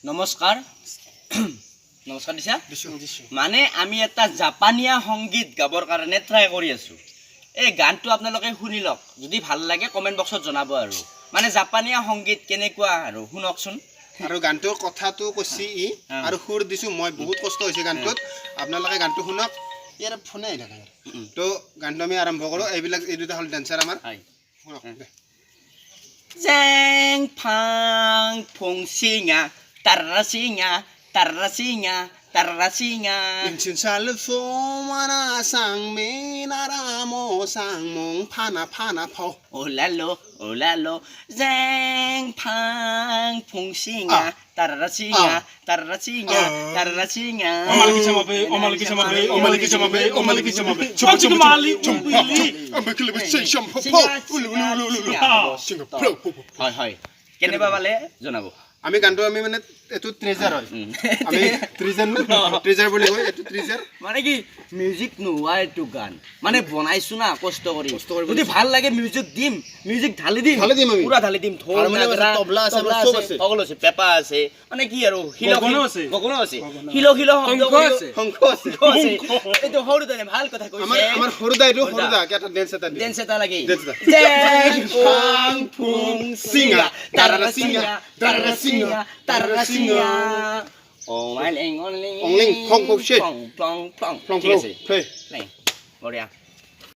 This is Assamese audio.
নমস্কাৰ নমস্কাৰ দিছা মানে আমি এটা জাপানীয়া সংগীত গাবৰ কাৰণে ট্ৰাই কৰি আছো এই গানটো আপোনালোকে শুনি লওক যদি ভাল লাগে কমেন্ট বক্সত জনাব আৰু মানে জাপানীয়া সংগীত কেনেকুৱা আৰু শুনকচোন আৰু গানটোৰ কথাটো কৈছি ই আৰু সুৰ দিছো মই বহুত কষ্ট হৈছে গানটোত আপোনালোকে গানটো শুনক ইয়াৰ ফোনে আহি থাকে তো গানটো আমি আৰম্ভ কৰো এইবিলাক এই দুটা হল ডান্সাৰ আমাৰ শুনক জেং ফাং ফং সিঙা tarrasinya tarrasinya Insin salfo mana sang minaramo sang mong pana po olalo zeng pang fung singa tarrasinya omaliki sama be chupati mali ambekile say shampoo হয় কেনেবা বালে জনাব আমি গানটো আমি মানে এটো ট্ৰেজাৰ হয় আমি ট্ৰেজাৰ বুলি কই এটো ট্ৰেজাৰ মানে কি মিউজিক নোৱা এটো গান মানে বনাইছো না কষ্ট কৰি যদি ভাল লাগে মিউজিক দিম মিউজিক ঢালি দিম আমি পুৰা ঢালি দিম ঢোল নাগৰা তবলা আছে সব আছে সকলো আছে পেপা আছে মানে কি আৰু গগনো আছে হিলো শংখ আছে এটো হৰুদানে ভাল কথা কৈছে আমাৰ হৰুদা কেটা ড্যান্স এটা লাগি জেং ফাং Phom সিঙা tarrasinya ongling plong plong shit plong plong ঠিক আছে play বঢ়িয়া